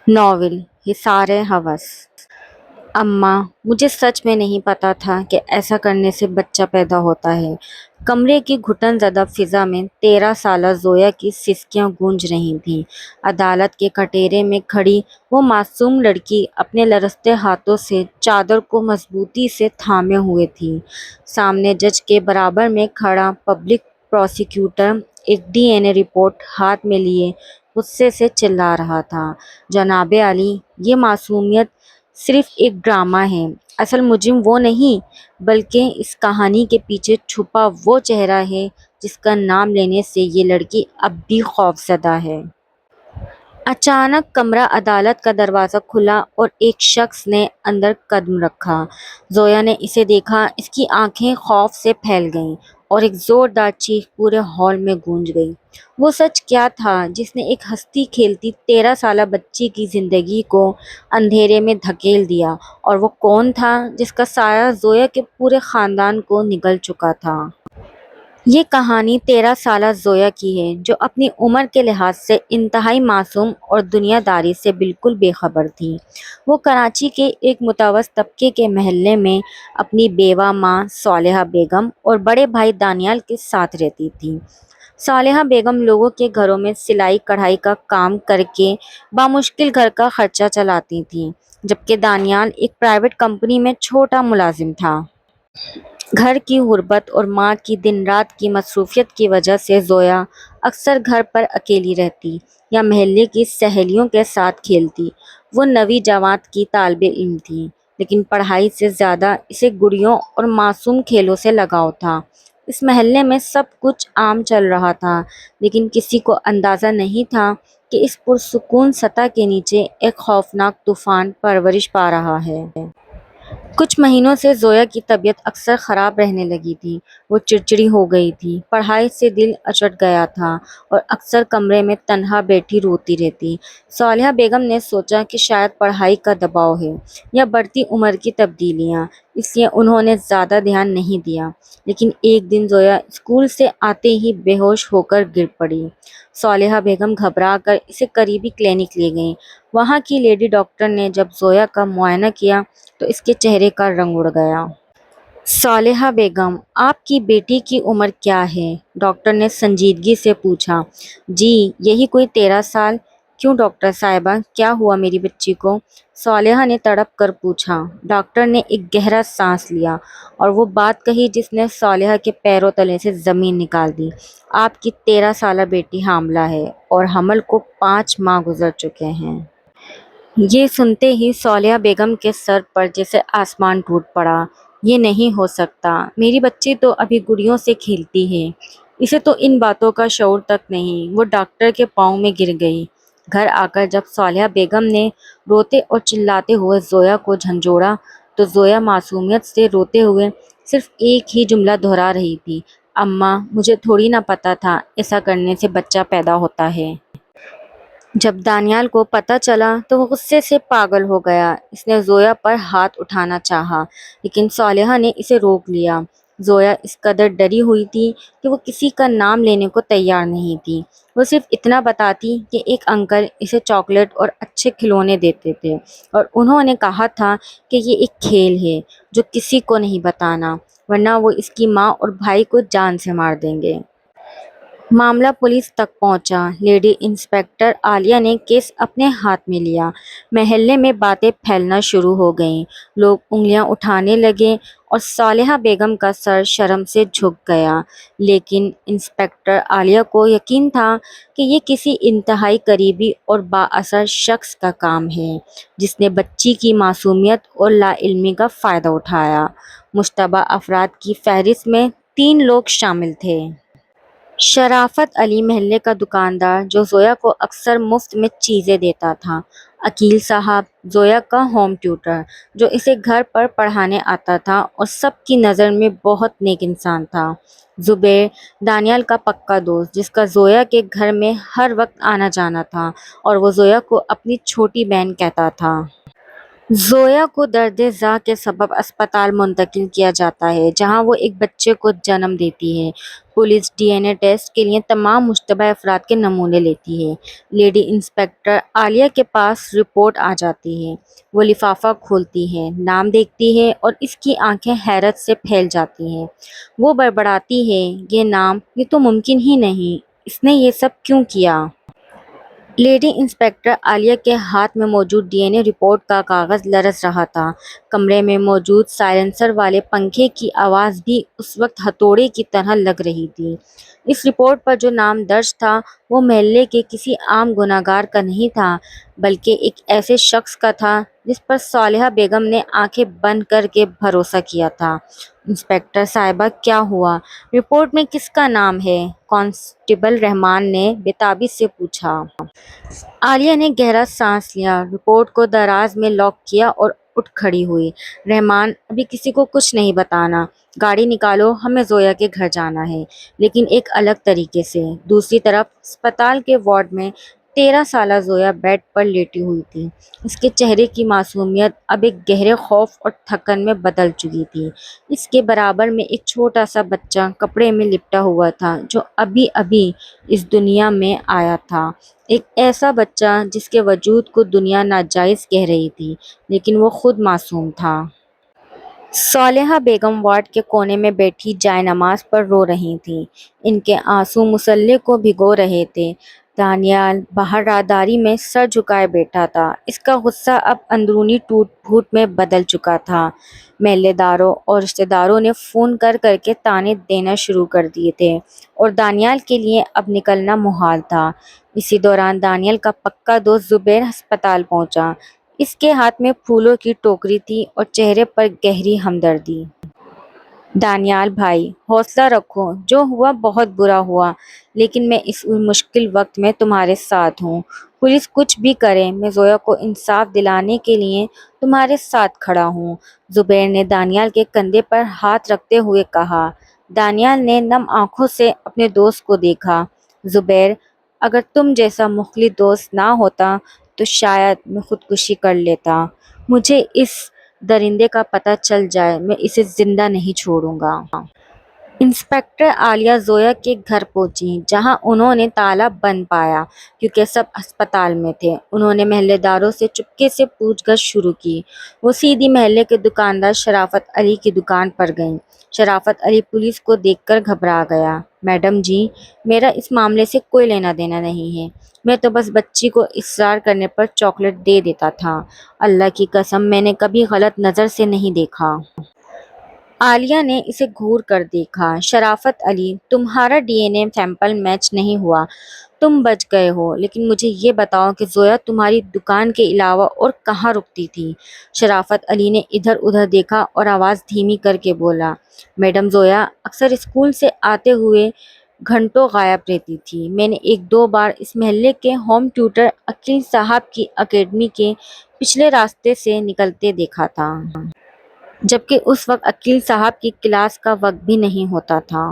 Novel حصار ہوس۔ اماں، مجھے سچ میں نہیں پتا تھا کہ ایسا کرنے سے بچہ پیدا ہوتا ہے۔ کمرے کی گھٹن زدہ فضا میں 13 سالہ زویا کی سسکیاں گونج رہی تھیں۔ عدالت کے کٹہرے میں کھڑی وہ معصوم لڑکی اپنے لرزتے ہاتھوں سے چادر کو مضبوطی سے تھامے ہوئے تھی۔ سامنے جج کے برابر میں کھڑا پبلک پراسیکیوٹر ایک ڈی این اے رپورٹ ہاتھ میں لیے غصے سے چلا رہا تھا، جناب عالی، یہ معصومیت صرف ایک ڈرامہ ہے۔ اصل مجرم وہ نہیں، بلکہ اس کہانی کے پیچھے چھپا وہ چہرہ ہے جس کا نام لینے سے یہ لڑکی اب بھی خوفزدہ ہے۔ اچانک کمرہ عدالت کا دروازہ کھلا اور ایک شخص نے اندر قدم رکھا۔ زویا نے اسے دیکھا، اس کی آنکھیں خوف سے پھیل گئیں اور ایک زوردار چیخ پورے ہال میں گونج گئی۔ وہ سچ کیا تھا جس نے ایک ہنستی کھیلتی 13 سالہ بچی کی زندگی کو اندھیرے میں دھکیل دیا، اور وہ کون تھا جس کا سایہ زویا کے پورے خاندان کو نگل چکا تھا؟ یہ کہانی 13 سالہ زویا کی ہے، جو اپنی عمر کے لحاظ سے انتہائی معصوم اور دنیا داری سے بالکل بے خبر تھی۔ وہ کراچی کے ایک متوسط طبقے کے محلے میں اپنی بیوہ ماں صالحہ بیگم اور بڑے بھائی دانیال کے ساتھ رہتی تھی۔ صالحہ بیگم لوگوں کے گھروں میں سلائی کڑھائی کا کام کر کے بامشکل گھر کا خرچہ چلاتی تھیں، جبکہ دانیال ایک پرائیویٹ کمپنی میں چھوٹا ملازم تھا۔ گھر کی غربت اور ماں کی دن رات کی مصروفیت کی وجہ سے زویا اکثر گھر پر اکیلی رہتی یا محلے کی سہیلیوں کے ساتھ کھیلتی۔ وہ 9ویں جماعت کی طالب علم تھی، لیکن پڑھائی سے زیادہ اسے گڑیوں اور معصوم کھیلوں سے لگاؤ تھا۔ اس محلے میں سب کچھ عام چل رہا تھا، لیکن کسی کو اندازہ نہیں تھا کہ اس پرسکون سطح کے نیچے ایک خوفناک طوفان پرورش پا رہا ہے۔ کچھ مہینوں سے زویا کی طبیعت اکثر خراب رہنے لگی تھی۔ وہ چڑچڑی ہو گئی تھی، پڑھائی سے دل اچٹ گیا تھا اور اکثر کمرے میں تنہا بیٹھی روتی رہتی۔ صالحہ بیگم نے سوچا کہ شاید پڑھائی کا دباؤ ہے یا بڑھتی عمر کی تبدیلیاں، اس لیے انہوں نے زیادہ دھیان نہیں دیا۔ لیکن ایک دن زویا اسکول سے آتے ہی بے ہوش ہو کر گر پڑی۔ صالحہ بیگم گھبرا کر اسے قریبی کلینک لے گئیں۔ وہاں کی لیڈی ڈاکٹر نے جب زویا کا معائنہ کیا تو اس کے چہرے کا رنگ اڑ گیا۔ صالحہ بیگم، آپ کی بیٹی کی عمر کیا ہے؟ ڈاکٹر نے سنجیدگی سے پوچھا۔ جی، یہی کوئی 13 سال۔ کیوں ڈاکٹر صاحبہ، کیا ہوا میری بچی کو؟ صالحہ نے تڑپ کر پوچھا۔ ڈاکٹر نے ایک گہرا سانس لیا اور وہ بات کہی جس نے صالحہ کے پیروں تلے سے زمین نکال دی۔ آپ کی 13 سالہ بیٹی حاملہ ہے اور حمل کو 5 ماہ گزر چکے ہیں۔ یہ سنتے ہی صالحہ بیگم کے سر پر جیسے آسمان ٹوٹ پڑا۔ یہ نہیں ہو سکتا، میری بچی تو ابھی گڑیوں سے کھیلتی ہے، اسے تو ان باتوں کا شعور تک نہیں۔ وہ ڈاکٹر کے پاؤں میں گر گئی۔ گھر آ کر جب صالحہ بیگم نے روتے اور چلاتے ہوئے زویا کو جھنجھوڑا تو زویا معصومیت سے روتے ہوئے صرف ایک ہی جملہ دہرا رہی تھی، اماں، مجھے تھوڑی نہ پتا تھا ایسا کرنے سے بچہ پیدا ہوتا ہے۔ جب دانیال کو پتہ چلا تو وہ غصے سے پاگل ہو گیا۔ اس نے زویا پر ہاتھ اٹھانا چاہا، لیکن صالحہ نے اسے روک لیا۔ زویا اس قدر ڈری ہوئی تھی کہ وہ کسی کا نام لینے کو تیار نہیں تھی۔ وہ صرف اتنا بتاتی کہ ایک انکل اسے چاکلیٹ اور اچھے کھلونے دیتے تھے اور انہوں نے کہا تھا کہ یہ ایک کھیل ہے جو کسی کو نہیں بتانا، ورنہ وہ اس کی ماں اور بھائی کو جان سے مار دیں گے۔ معاملہ پولیس تک پہنچا۔ لیڈی انسپکٹر عالیہ نے کیس اپنے ہاتھ میں لیا۔ محلے میں باتیں پھیلنا شروع ہو گئیں، لوگ انگلیاں اٹھانے لگے اور صالحہ بیگم کا سر شرم سے جھک گیا۔ لیکن انسپکٹر عالیہ کو یقین تھا کہ یہ کسی انتہائی قریبی اور بااثر شخص کا کام ہے، جس نے بچی کی معصومیت اور لا علمی کا فائدہ اٹھایا۔ مشتبہ افراد کی فہرست میں 3 لوگ شامل تھے۔ شرافت علی، محلے کا دکاندار جو زویا کو اکثر مفت میں چیزیں دیتا تھا۔ عقیل صاحب، زویا کا ہوم ٹیوٹر جو اسے گھر پر پڑھانے آتا تھا اور سب کی نظر میں بہت نیک انسان تھا۔ زبیر، دانیال کا پکا دوست جس کا زویا کے گھر میں ہر وقت آنا جانا تھا اور وہ زویا کو اپنی چھوٹی بہن کہتا تھا۔ زویا کو درد ذا کے سبب اسپتال منتقل کیا جاتا ہے جہاں وہ ایک بچے کو جنم دیتی ہے۔ Police D N A test کے لیے تمام مشتبہ افراد کے نمونے لیتی ہے۔ لیڈی انسپکٹر عالیہ کے پاس رپورٹ آ جاتی ہے۔ وہ لفافہ کھولتی ہے، نام دیکھتی ہے اور اس کی آنکھیں حیرت سے پھیل جاتی ہیں۔ وہ بڑبڑاتی ہے، یہ نام، یہ تو ممکن ہی نہیں، اس نے یہ سب کیوں کیا؟ لیڈی انسپکٹر عالیہ کے ہاتھ میں موجود ڈی این اے رپورٹ کا کاغذ لرز رہا تھا۔ کمرے میں موجود سائلنسر والے پنکھے کی آواز بھی اس وقت ہتھوڑے کی طرح لگ رہی تھی۔ اس رپورٹ پر جو نام درج تھا وہ محلے کے کسی عام گنہگار کا نہیں تھا بلکہ ایک ایسے شخص کا تھا جس پر صالحہ بیگم نے آنکھیں بند کر کے بھروسہ کیا تھا۔ انسپکٹر صاحبہ، کیا ہوا؟ رپورٹ میں کس کا نام ہے؟ کانسٹیبل رحمان نے بےتابی سے پوچھا۔ عالیہ نے گہرا سانس لیا، رپورٹ کو دراز میں لاک کیا اور اٹھ کھڑی ہوئی۔ رحمان، ابھی کسی کو کچھ نہیں بتانا، گاڑی نکالو، ہمیں زویا کے گھر جانا ہے، لیکن ایک الگ طریقے سے۔ دوسری طرف اسپتال کے وارڈ میں 13 سالہ زویا بیڈ پر لیٹی ہوئی تھی۔ اس کے چہرے کی معصومیت اب ایک گہرے خوف اور تھکن میں بدل چکی تھی۔ اس کے برابر میں ایک چھوٹا سا بچہ کپڑے میں لپٹا ہوا تھا جو ابھی ابھی اس دنیا میں آیا تھا، ایک ایسا بچہ جس کے وجود کو دنیا ناجائز کہہ رہی تھی لیکن وہ خود معصوم تھا۔ صالحہ بیگم وارڈ کے کونے میں بیٹھی جائے نماز پر رو رہی تھیں۔ ان کے آنسو مصلے کو بھگو رہے تھے۔ دانیال باہر راہداری میں سر جھکائے بیٹھا تھا۔ اس کا غصہ اب اندرونی ٹوٹ پھوٹ میں بدل چکا تھا۔ محلے داروں اور رشتہ داروں نے فون کر کر کے طعنے دینا شروع کر دیے تھے اور دانیال کے لیے اب نکلنا محال تھا۔ اسی دوران دانیال کا پکا دوست زبیر ہسپتال پہنچا۔ اس کے ہاتھ میں پھولوں کی ٹوکری تھی اور چہرے پر گہری ہمدردی۔ دانیال بھائی، حوصلہ رکھو، جو ہوا بہت برا ہوا، لیکن میں اس مشکل وقت میں تمہارے ساتھ ہوں۔ پولیس کچھ بھی کرے، میں زویا کو انصاف دلانے کے لیے تمہارے ساتھ کھڑا ہوں، زبیر نے دانیال کے کندھے پر ہاتھ رکھتے ہوئے کہا۔ دانیال نے نم آنکھوں سے اپنے دوست کو دیکھا۔ زبیر، اگر تم جیسا مخلص دوست نہ ہوتا تو شاید میں خودکشی کر لیتا۔ مجھے اس درندے کا پتہ چل جائے، میں اسے زندہ نہیں چھوڑوں گا۔ انسپکٹر عالیہ زویا کے گھر پہنچی جہاں انہوں نے تالا بند پایا کیونکہ سب ہسپتال میں تھے۔ انہوں نے محلے داروں سے چپکے سے پوچھ گچھ شروع کی۔ وہ سیدھی محلے کے دکاندار شرافت علی کی دکان پر گئیں۔ شرافت علی پولیس کو دیکھ کر گھبرا گیا۔ میڈم جی، میرا اس معاملے سے کوئی لینا دینا نہیں ہے، میں تو بس بچی کو اصرار کرنے پر چاکلیٹ دے دیتا تھا، اللہ کی قسم میں نے کبھی غلط نظر سے نہیں دیکھا۔ عالیہ نے اسے گھور کر دیکھا۔ شرافت علی، تمہارا D N A sample match نہیں ہوا، تم بچ گئے ہو، لیکن مجھے یہ بتاؤ کہ زویا تمہاری دکان کے علاوہ اور کہاں رکتی تھی؟ شرافت علی نے ادھر ادھر دیکھا اور آواز دھیمی کر کے بولا، میڈم زویا اکثر اسکول سے آتے ہوئے گھنٹوں غائب رہتی تھی۔ میں نے ایک دو بار اس محلے کے ہوم ٹیوٹر عقیل صاحب کی اکیڈمی کے پچھلے راستے سے نکلتے دیکھا تھا، جبکہ اس وقت عقیل صاحب کی کلاس کا وقت بھی نہیں ہوتا تھا۔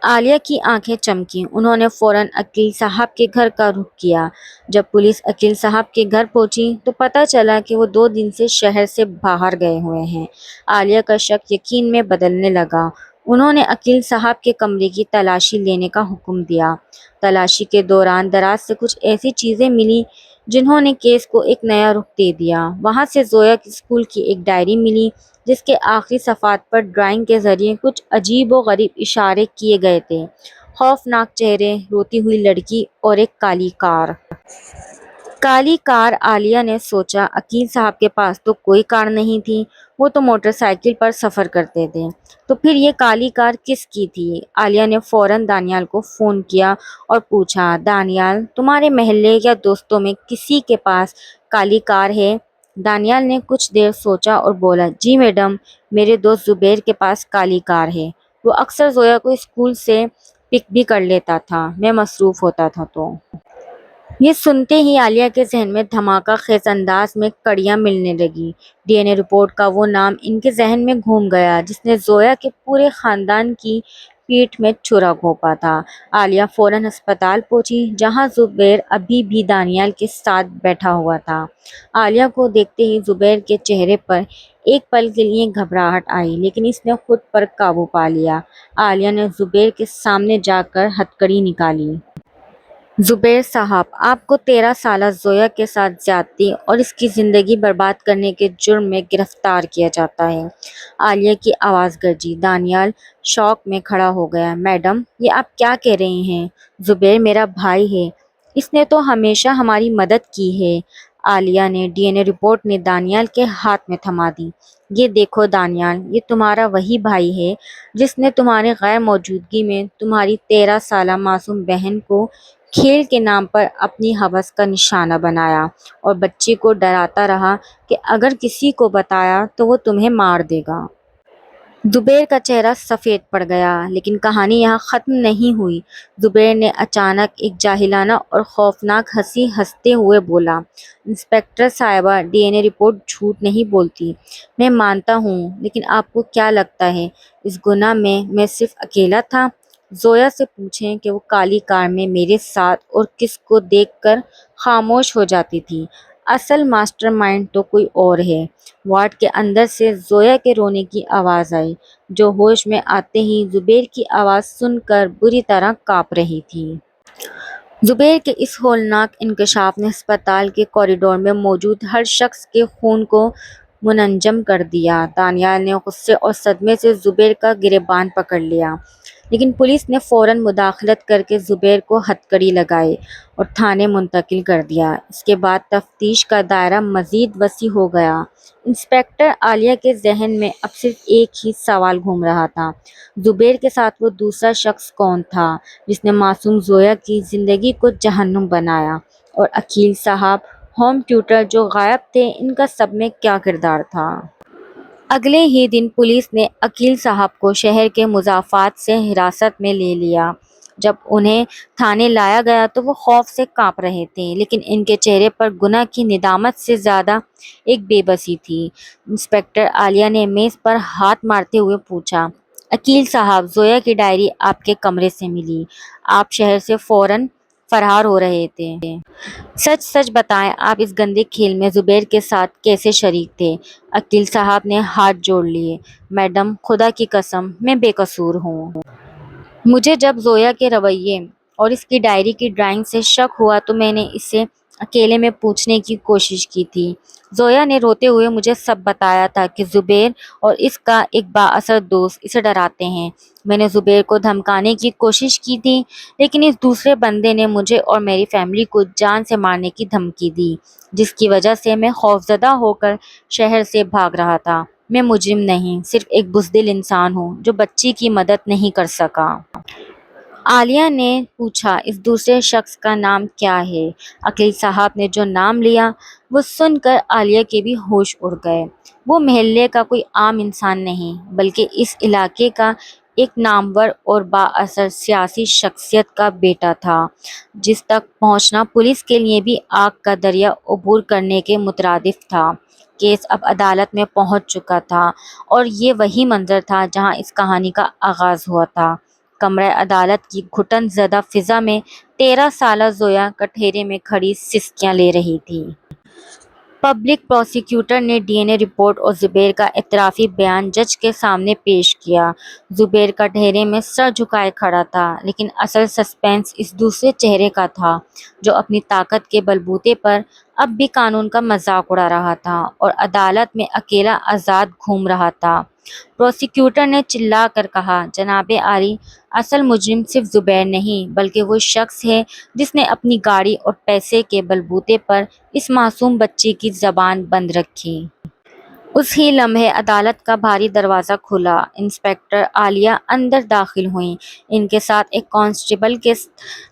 عالیہ کی آنکھیں چمکیں۔ انہوں نے فوراً عقیل صاحب کے گھر کا رخ کیا۔ جب پولیس عقیل صاحب کے گھر پہنچی تو پتہ چلا کہ وہ 2 دن سے شہر سے باہر گئے ہوئے ہیں۔ عالیہ کا شک یقین میں بدلنے لگا۔ انہوں نے عقیل صاحب کے کمرے کی تلاشی لینے کا حکم دیا۔ تلاشی کے دوران دراز سے کچھ ایسی چیزیں ملی جنہوں نے کیس کو ایک نیا رخ دے دیا۔ وہاں سے زویا کی اسکول کی ایک ڈائری ملی جس کے آخری صفحات پر ڈرائنگ کے ذریعے کچھ عجیب و غریب اشارے کیے گئے تھے، خوفناک چہرے، روتی ہوئی لڑکی اور ایک کالی کار۔ کالی کار، عالیہ نے سوچا، عقیل صاحب کے پاس تو کوئی کار نہیں تھی، وہ تو موٹر سائیکل پر سفر کرتے تھے، تو پھر یہ کالی کار کس کی تھی؟ عالیہ نے فوراً دانیال کو فون کیا اور پوچھا، دانیال، تمہارے محلے یا دوستوں میں کسی کے پاس کالی کار ہے؟ دانیال نے کچھ دیر سوچا اور بولا، جی میڈم، میرے دوست زبیر کے پاس کالی کار ہے، وہ اکثر زویا کو اسکول سے پک بھی کر لیتا تھا، میں مصروف ہوتا تھا تو۔ یہ سنتے ہی عالیہ کے ذہن میں دھماکہ خیز انداز میں کڑیاں ملنے لگی۔ ڈی این اے رپورٹ کا وہ نام ان کے ذہن میں گھوم گیا جس نے زویا کے پورے خاندان کی پیٹھ میں چھرا گھونپا تھا۔ عالیہ فوراً ہسپتال پہنچی جہاں زبیر ابھی بھی دانیال کے ساتھ بیٹھا ہوا تھا۔ عالیہ کو دیکھتے ہی زبیر کے چہرے پر ایک پل کے لیے گھبراہٹ آئی، لیکن اس نے خود پر قابو پا لیا۔ عالیہ نے زبیر کے سامنے جا کر ہتھکڑی نکالی۔ زبیر صاحب، آپ کو 13 سالہ زویا کے ساتھ زیادتی اور اس کی زندگی برباد کرنے کے جرم میں گرفتار کیا جاتا ہے۔ عالیہ کی آواز گرجی۔ دانیال شوق میں کھڑا ہو گیا۔ میڈم، یہ آپ کیا کہہ رہی ہیں؟ زبیر میرا بھائی ہے، اس نے تو ہمیشہ ہماری مدد کی ہے۔ عالیہ نے ڈی این اے رپورٹ میں دانیال کے ہاتھ میں تھما دی۔ یہ دیکھو دانیال، یہ تمہارا وہی بھائی ہے جس نے تمہارے غیر موجودگی میں تمہاری 13 سالہ معصوم بہن کو کھیل کے نام پر اپنی ہوس کا نشانہ بنایا اور بچی کو ڈراتا رہا کہ اگر کسی کو بتایا تو وہ تمہیں مار دے گا۔ زبیر کا چہرہ سفید پڑ گیا، لیکن کہانی یہاں ختم نہیں ہوئی۔ زبیر نے اچانک ایک جاہلانہ اور خوفناک ہنسی ہنستے ہوئے بولا، انسپکٹر صاحبہ، ڈی این اے رپورٹ جھوٹ نہیں بولتی۔ میں مانتا ہوں، لیکن آپ کو کیا لگتا ہے اس گناہ میں صرف اکیلا تھا؟ زویا سے پوچھیں کہ وہ کالی کار میں میرے ساتھ اور کس کو دیکھ کر خاموش ہو جاتی تھی۔ اصل ماسٹر مائنڈ تو کوئی اور ہے۔ وارڈ کے اندر سے زویا کے رونے کی آواز آئی، جو ہوش میں آتے ہی زبیر کی آواز سن کر بری طرح کانپ رہی تھی۔ زبیر کے اس ہولناک انکشاف نے ہسپتال کے کوریڈور میں موجود ہر شخص کے خون کو منجم کر دیا۔ دانیال نے غصے اور صدمے سے زبیر کا گریبان پکڑ لیا، لیکن پولیس نے فوراً مداخلت کر کے زبیر کو ہتھکڑی لگائی اور تھانے منتقل کر دیا۔ اس کے بعد تفتیش کا دائرہ مزید وسیع ہو گیا۔ انسپکٹر عالیہ کے ذہن میں اب صرف ایک ہی سوال گھوم رہا تھا، زبیر کے ساتھ وہ دوسرا شخص کون تھا جس نے معصوم زویا کی زندگی کو جہنم بنایا؟ اور عقیل صاحب، ہوم ٹیوٹر جو غائب تھے، ان کا سب میں کیا کردار تھا؟ اگلے ہی دن پولیس نے عقیل صاحب کو شہر کے مضافات سے حراست میں لے لیا۔ جب انہیں تھانے لایا گیا تو وہ خوف سے کانپ رہے تھے، لیکن ان کے چہرے پر گناہ کی ندامت سے زیادہ ایک بے بسی تھی۔ انسپکٹر عالیہ نے میز پر ہاتھ مارتے ہوئے پوچھا، عقیل صاحب، زویا کی ڈائری آپ کے کمرے سے ملی، آپ شہر سے فوراً فرار ہو رہے تھے۔ سچ سچ بتائیں، آپ اس گندے کھیل میں زبیر کے ساتھ کیسے شریک تھے؟ عقیل صاحب نے ہاتھ جوڑ لیے۔ میڈم، خدا کی قسم، میں بے قصور ہوں۔ مجھے جب زویا کے رویے اور اس کی ڈائری کی ڈرائنگ سے شک ہوا تو میں نے اسے اکیلے میں پوچھنے کی کوشش کی تھی۔ زویا نے روتے ہوئے مجھے سب بتایا تھا کہ زبیر اور اس کا ایک بااثر دوست اسے ڈراتے ہیں۔ میں نے زبیر کو دھمکانے کی کوشش کی تھی، لیکن اس دوسرے بندے نے مجھے اور میری فیملی کو جان سے مارنے کی دھمکی دی، جس کی وجہ سے میں خوفزدہ ہو کر شہر سے بھاگ رہا تھا۔ میں مجرم نہیں، صرف ایک بزدل انسان ہوں جو بچی کی مدد نہیں کر سکا۔ عالیہ نے پوچھا، اس دوسرے شخص کا نام کیا ہے؟ عقیل صاحب نے جو نام لیا وہ سن کر عالیہ کے بھی ہوش اڑ گئے۔ وہ محلے کا کوئی عام انسان نہیں، بلکہ اس علاقے کا ایک نامور اور بااثر سیاسی شخصیت کا بیٹا تھا، جس تک پہنچنا پولیس کے لیے بھی آگ کا دریا عبور کرنے کے مترادف تھا۔ کیس اب عدالت میں پہنچ چکا تھا اور یہ وہی منظر تھا جہاں اس کہانی کا آغاز ہوا تھا۔ کمرہ عدالت کی گھٹن زدہ فضا میں 13 سالہ زویا کٹہرے میں کھڑی سسکیاں لے رہی تھی۔ پبلک پروسیکیوٹر نے ڈی این اے رپورٹ اور زبیر کا اعترافی بیان جج کے سامنے پیش کیا۔ زبیر کٹہرے میں سر جھکائے کھڑا تھا، لیکن اصل سسپینس اس دوسرے چہرے کا تھا جو اپنی طاقت کے بلبوتے پر اب بھی قانون کا مذاق اڑا رہا تھا اور عدالت میں اکیلا آزاد گھوم رہا تھا۔ پروسیکیوٹر نے چلا کر کہا، جناب عالی، اصل مجرم صرف زبیر نہیں بلکہ وہ شخص ہے جس نے اپنی گاڑی اور پیسے کے بلبوتے پر اس معصوم بچی کی زبان بند رکھی۔ اس ہی لمحے عدالت کا بھاری دروازہ کھلا۔ انسپکٹر عالیہ اندر داخل ہوئیں۔ ان کے ساتھ ایک کانسٹیبل کے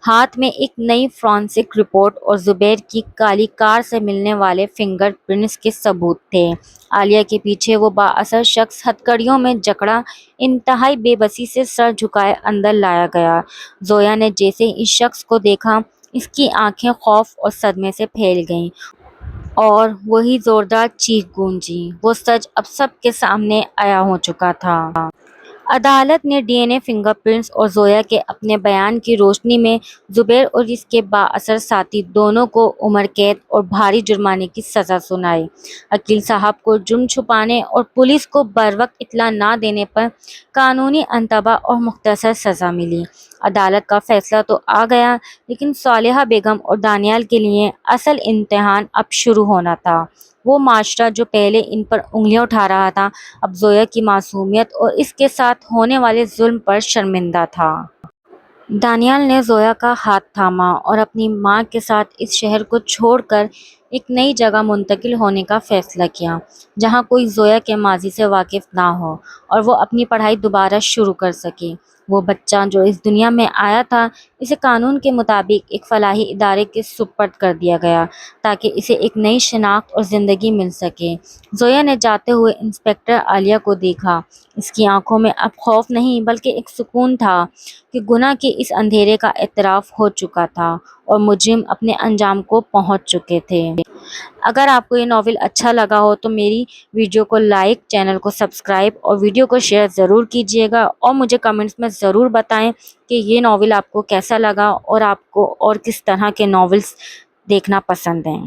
ہاتھ میں ایک نئی فورینسک رپورٹ اور زبیر کی کالی کار سے ملنے والے فنگر پرنٹس کے ثبوت تھے۔ عالیہ کے پیچھے وہ بااثر شخص ہتھکڑیوں میں جکڑا انتہائی بے بسی سے سر جھکائے اندر لایا گیا۔ زویا نے جیسے ہی اس شخص کو دیکھا، اس کی آنکھیں خوف اور صدمے سے پھیل گئیں اور وہی زوردار چیخ گونجی۔ وہ سچ اب سب کے سامنے عیاں ہو چکا تھا۔ عدالت نے D N a finger prints اور زویا کے اپنے بیان کی روشنی میں زبیر اور اس کے بااثر ساتھی دونوں کو عمر قید اور بھاری جرمانے کی سزا سنائی۔ وکیل صاحب کو جرم چھپانے اور پولیس کو بروقت اطلاع نہ دینے پر قانونی انتباہ اور مختصر سزا ملی۔ عدالت کا فیصلہ تو آ گیا، لیکن صالحہ بیگم اور دانیال کے لیے اصل امتحان اب شروع ہونا تھا۔ وہ معاشرہ جو پہلے ان پر انگلیاں اٹھا رہا تھا، اب زویا کی معصومیت اور اس کے ساتھ ہونے والے ظلم پر شرمندہ تھا۔ دانیال نے زویا کا ہاتھ تھاما اور اپنی ماں کے ساتھ اس شہر کو چھوڑ کر ایک نئی جگہ منتقل ہونے کا فیصلہ کیا، جہاں کوئی زویا کے ماضی سے واقف نہ ہو اور وہ اپنی پڑھائی دوبارہ شروع کر سکے۔ وہ بچہ جو اس دنیا میں آیا تھا، اسے قانون کے مطابق ایک فلاحی ادارے کے سپرد کر دیا گیا تاکہ اسے ایک نئی شناخت اور زندگی مل سکے۔ زویا نے جاتے ہوئے انسپکٹر عالیہ کو دیکھا۔ اس کی آنکھوں میں اب خوف نہیں بلکہ ایک سکون تھا کہ گناہ کے اس اندھیرے کا اعتراف ہو چکا تھا اور مجرم اپنے انجام کو پہنچ چکے تھے۔ اگر آپ کو یہ ناول اچھا لگا ہو تو میری ویڈیو کو لائک، چینل کو سبسکرائب اور ویڈیو کو شیئر ضرور کیجیے گا، اور مجھے کمنٹس میں ضرور بتائیں کہ یہ ناول آپ کو کیسا لگا اور آپ کو اور کس طرح کے ناولز دیکھنا پسند ہیں۔